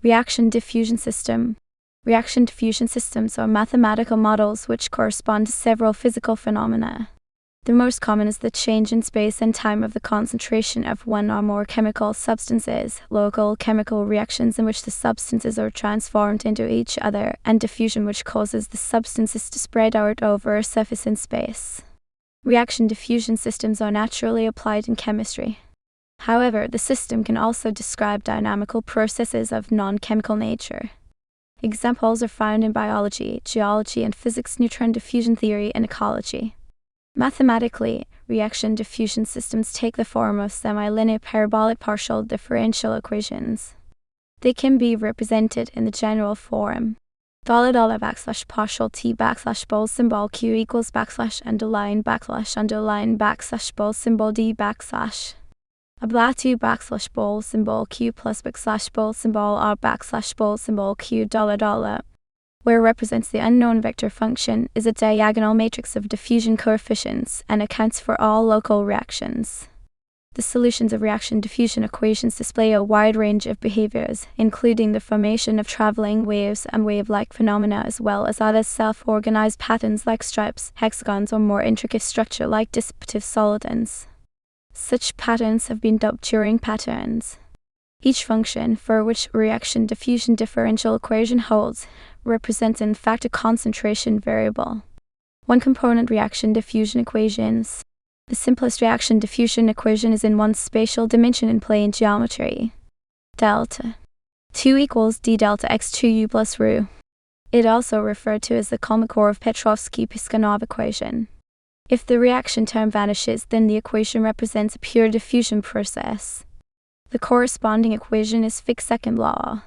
Reaction diffusion system. Reaction diffusion systems are mathematical models which correspond to several physical phenomena. The most common is the change in space and time of the concentration of one or more chemical substances, local chemical reactions in which the substances are transformed into each other, and diffusion, which causes the substances to spread out over a surface in space. Reaction diffusion systems are naturally applied in chemistry. However, the system can also describe dynamical processes of non-chemical nature. Examples are found in biology, geology, and physics, neutron diffusion theory, and ecology. Mathematically, reaction diffusion systems take the form of semi-linear parabolic partial differential equations. They can be represented in the general form $partial t boldsymbol q equals underline boldsymbol d $2 boldsymbol q plus boldsymbol r boldsymbol q where represents the unknown vector function, is a diagonal matrix of diffusion coefficients and accounts for all local reactions. The solutions of reaction diffusion equations display a wide range of behaviors, including the formation of traveling waves and wave-like phenomena, as well as other self-organized patterns like stripes, hexagons, or more intricate structure like dissipative solidons. Such patterns have been dubbed Turing patterns. Each function for which reaction diffusion differential equation holds represents in fact a concentration variable. One-component reaction diffusion equations. The simplest reaction diffusion equation is in one spatial dimension in plane geometry. Delta 2 equals d delta x2u plus ρ. It also referred to as the Kolmogorov-Petrovsky-Piskunov equation. If the reaction term vanishes, then the equation represents a pure diffusion process. The corresponding equation is Fick's second law.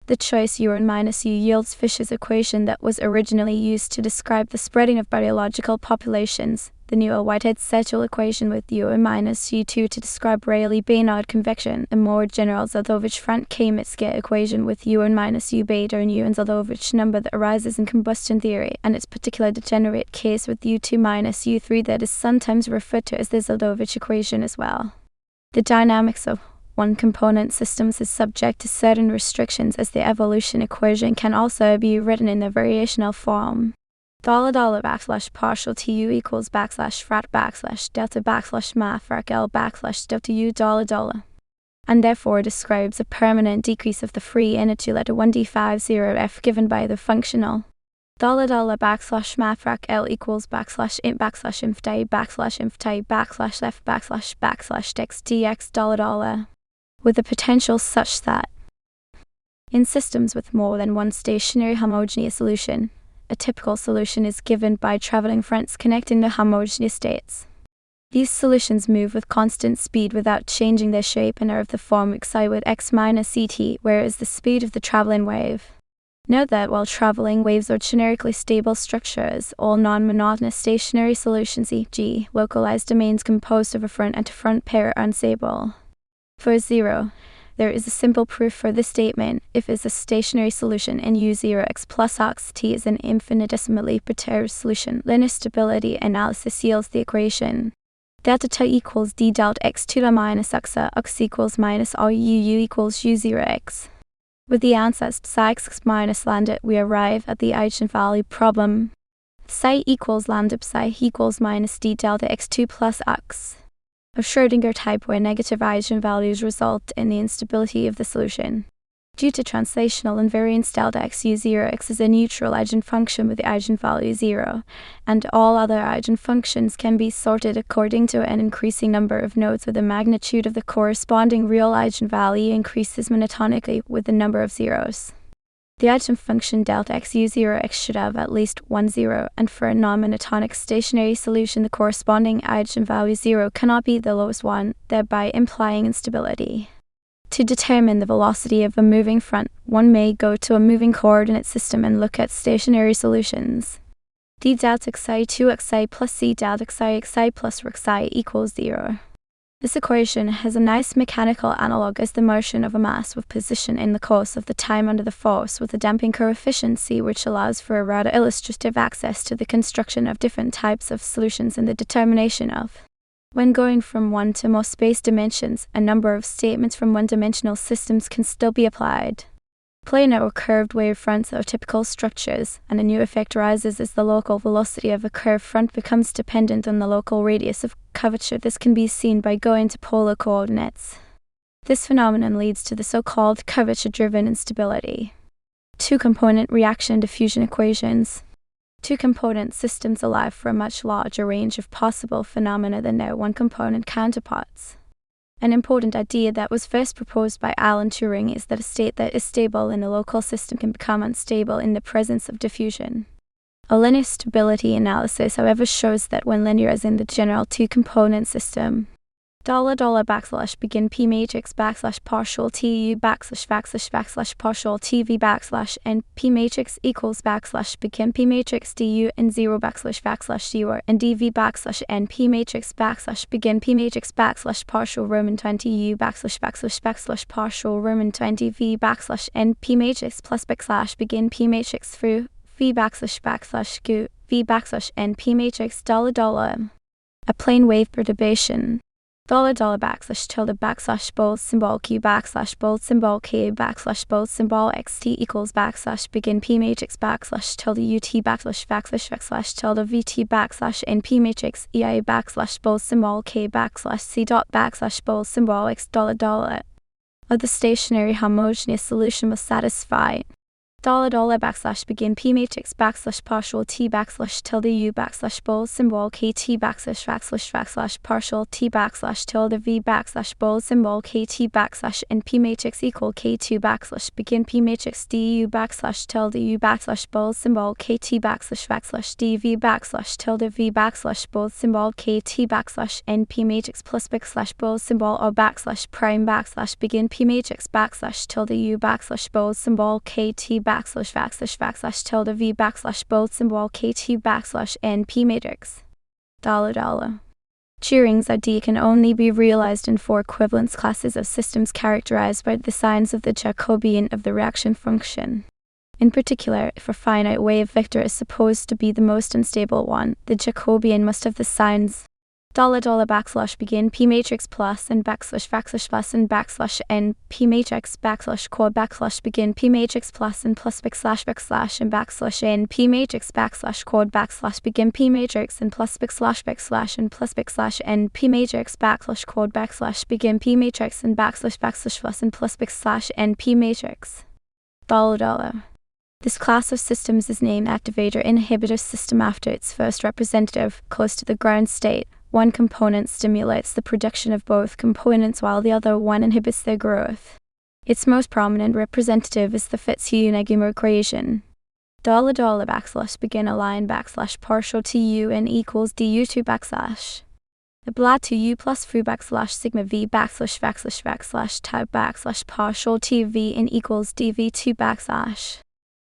The choice u minus u yields Fisher's equation that was originally used to describe the spreading of biological populations, the Newell-Whitehead-Settle equation with u minus u2 to describe Rayleigh-Bénard convection, a more general Zadovich-Frank-Kaminsky equation with u minus u beta and u Zadovich number that arises in combustion theory, and its particular degenerate case with u2 minus u3 that is sometimes referred to as the Zadovich equation as well. The dynamics of one-component systems is subject to certain restrictions, as the evolution equation can also be written in the variational form $partial tu equals frat delta ma frac L delta u and therefore describes a permanent decrease of the free energy letter 1d50f given by the functional $ma frac L equals int inf day inf tay left text dx with the potential such that in systems with more than one stationary homogeneous solution, a typical solution is given by traveling fronts connecting the homogeneous states. These solutions move with constant speed without changing their shape and are of the form xi with x minus et, whereas the speed of the traveling wave. Note that while traveling waves are generically stable structures, all non-monotonous stationary solutions, e.g., localized domains composed of a front-and-to-front pair, are unstable. For 0, there is a simple proof for this statement. If is a stationary solution and u0x plus oxt is an infinitesimally perturbed solution, linear stability analysis yields the equation delta t equals d delta x2 minus x equals minus r u equals u0x. With the answers psi x minus lambda, we arrive at the eigenvalue problem. Psi equals lambda psi equals minus d delta x2 plus x. Of Schrödinger type where negative eigenvalues result in the instability of the solution. Due to translational invariance, delta xu0x is a neutral eigenfunction with the eigenvalue 0, and all other eigenfunctions can be sorted according to an increasing number of nodes, with the magnitude of the corresponding real eigenvalue increases monotonically with the number of zeros. The eigenfunction delta xu0x should have at least one zero, and for a non-monotonic stationary solution the corresponding eigenvalue 0 cannot be the lowest one, thereby implying instability. To determine the velocity of a moving front, one may go to a moving coordinate system and look at stationary solutions. d delta xi 2xi plus c delta xi plus rxi equals 0. This equation has a nice mechanical analog as the motion of a mass with position in the course of the time under the force, with a damping coefficient c, which allows for a rather illustrative access to the construction of different types of solutions and the determination of. When going from one to more space dimensions, a number of statements from one-dimensional systems can still be applied. Planar or curved wave fronts are typical structures, and a new effect arises as the local velocity of a curved front becomes dependent on the local radius of curvature. This can be seen by going to polar coordinates. This phenomenon leads to the so-called curvature-driven instability. Two-component reaction diffusion equations. Two-component systems allow for a much larger range of possible phenomena than their one-component counterparts. An important idea that was first proposed by Alan Turing is that a state that is stable in a local system can become unstable in the presence of diffusion. A linear stability analysis, however, shows that when linear as in the general two-component system, $begin p matrix partial tu partial tv and p matrix equals begin p matrix du and 0 du and dv n p matrix begin p matrix partial Roman 20 u partial Roman 20 v n p matrix plus begin p matrix through v gu v n p matrix a plane wave perturbation $tilde boldsymbol q boldsymbol k boldsymbol xt equals begin p matrix tilde ut tilde vt n p matrix ei boldsymbol k c dot boldsymbol x of the stationary homogeneous solution must satisfy begin p matrix partial t tilde u boldsymbol kt partial t tilde v boldsymbol kt and p matrix equal k2 begin p matrix du tilde u boldsymbol kt dv tilde v boldsymbol kt and p matrix plus boldsymbol or prime begin p matrix tilde u boldsymbol kt tilde v boldsymbol kt and p matrix Turing's idea can only be realized in four equivalence classes of systems characterized by the signs of the Jacobian of the reaction function. In particular, if a finite wave vector is supposed to be the most unstable one, the Jacobian must have the signs begin p matrix plus and plus and n p matrix quad begin p matrix plus and and n p matrix quad begin p matrix and plus and n p matrix quad begin p matrix and plus and n p matrix This class of systems is named activator-inhibitor system after its first representative, close to the ground state. One component stimulates the production of both components while the other one inhibits their growth. Its most prominent representative is the Fitzhugh-Nagumo equation. Begin align partial tu n equals du2 Abla 2u plus fru sigma v tau partial tv n equals dv2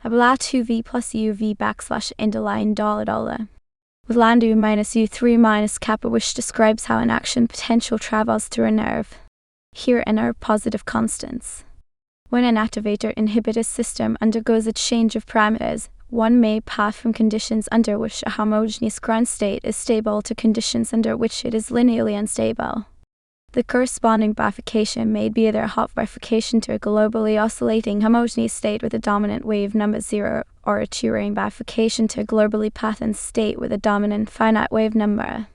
Abla 2v plus uv underline with land u minus u3 minus kappa, which describes how an action potential travels through a nerve. Here n are positive constants. When an activator-inhibitor system undergoes a change of parameters, one may pass from conditions under which a homogeneous ground state is stable to conditions under which it is linearly unstable. The corresponding bifurcation may be either a hot bifurcation to a globally oscillating homogeneous state with a dominant wave number 0, or a Turing bifurcation to a globally patterns state with a dominant finite wave number.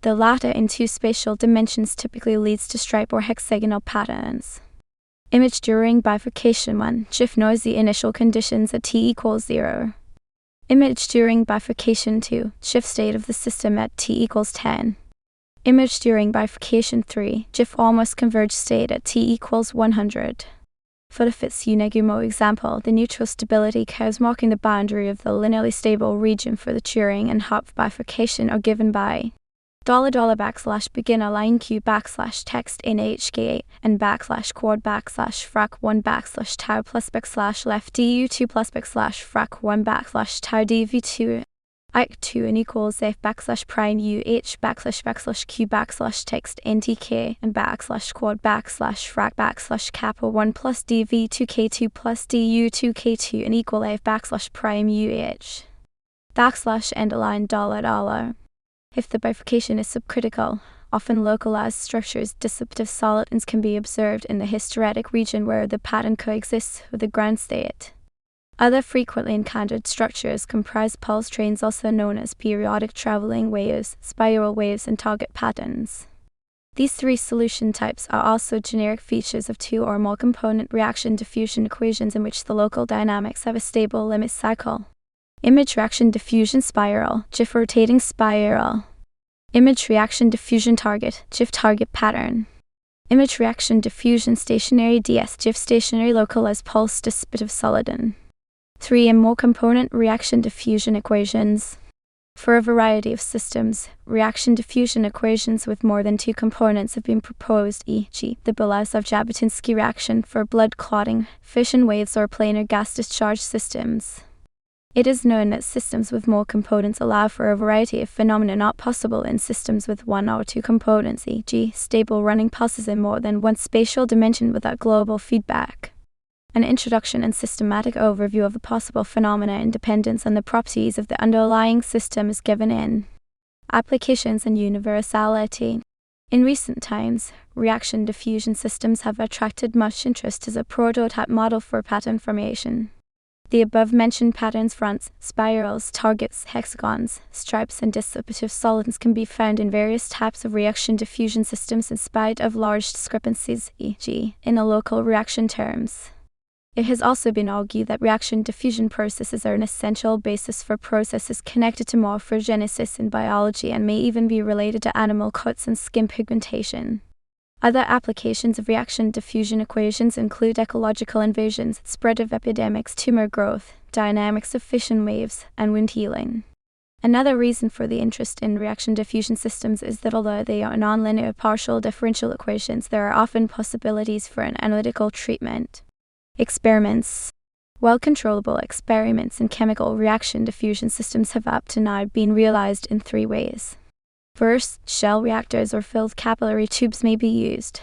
The latter in two spatial dimensions typically leads to stripe or hexagonal patterns. Image during bifurcation 1. Shift noisy initial conditions at t equals 0. Image during bifurcation 2. Shift state of the system at t equals 10. Image during bifurcation 3. GIF almost converged state at t equals 100. For the Fitzhugh-Nagumo example, the neutral stability curves marking the boundary of the linearly stable region for the Turing and Hopf bifurcation are given by begin align q text in hk and quad frac 1 tau plus left du2 plus frac 1 tau dv2 Ike2 and equals f prime u h q text ntk and quad frac kappa 1 plus dv2k2 plus du2k2 and equal f prime u h underline $. If the bifurcation is subcritical, often localized structures. Dissociative solids can be observed in the hysteretic region where the pattern coexists with the ground state. Other frequently encountered structures comprise pulse trains, also known as periodic traveling waves, spiral waves, and target patterns. These three solution types are also generic features of two or more component reaction diffusion equations in which the local dynamics have a stable limit cycle. Image reaction diffusion spiral, GIF rotating spiral. Image reaction diffusion target, GIF target pattern. Image reaction diffusion stationary DS, GIF stationary localized pulse dissociative solid. 3 and more component reaction diffusion equations. For a variety of systems, reaction diffusion equations with more than two components have been proposed, e.g., the Belousov-Jabotinsky reaction for blood clotting, fission waves, or planar gas discharge systems. It is known that systems with more components allow for a variety of phenomena not possible in systems with one or two components, e.g., stable running pulses in more than one spatial dimension without global feedback. An introduction and systematic overview of the possible phenomena and dependence on the properties of the underlying system is given in Applications and Universality. In recent times, reaction diffusion systems have attracted much interest as a prototype model for pattern formation. The above-mentioned patterns, fronts, spirals, targets, hexagons, stripes, and dissociative solids can be found in various types of reaction diffusion systems in spite of large discrepancies, e.g., in the local reaction terms. It has also been argued that reaction diffusion processes are an essential basis for processes connected to morphogenesis in biology and may even be related to animal coats and skin pigmentation. Other applications of reaction diffusion equations include ecological invasions, spread of epidemics, tumor growth, dynamics of fission waves, and wound healing. Another reason for the interest in reaction diffusion systems is that although they are nonlinear partial differential equations, there are often possibilities for an analytical treatment. Experiments. Well-controllable experiments in chemical reaction diffusion systems have up to now been realized in 3 ways. First, shell reactors or filled capillary tubes may be used.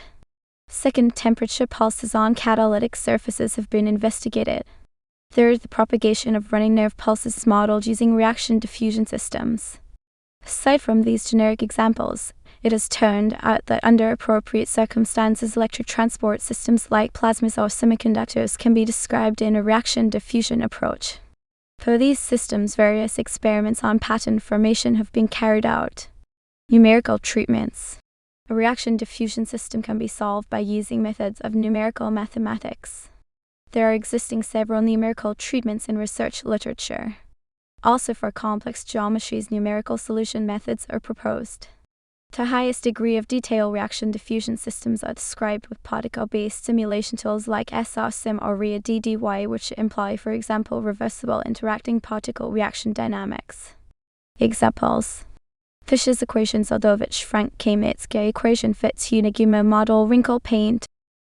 Second, temperature pulses on catalytic surfaces have been investigated. Third, the propagation of running nerve pulses is modeled using reaction diffusion systems. Aside from these generic examples, it has turned out that under appropriate circumstances, electric transport systems like plasmas or semiconductors can be described in a reaction diffusion approach. For these systems, various experiments on pattern formation have been carried out. Numerical treatments. A reaction diffusion system can be solved by using methods of numerical mathematics. There are existing several numerical treatments in research literature. Also, for complex geometries, numerical solution methods are proposed. The highest degree of detail reaction diffusion systems are described with particle-based simulation tools like SRSim or ReaDDY, which imply, for example, reversible interacting particle reaction dynamics. Examples. Fisher's equations, Odovich-Frank-Kaminsky equation fits Unigimo model, wrinkle paint,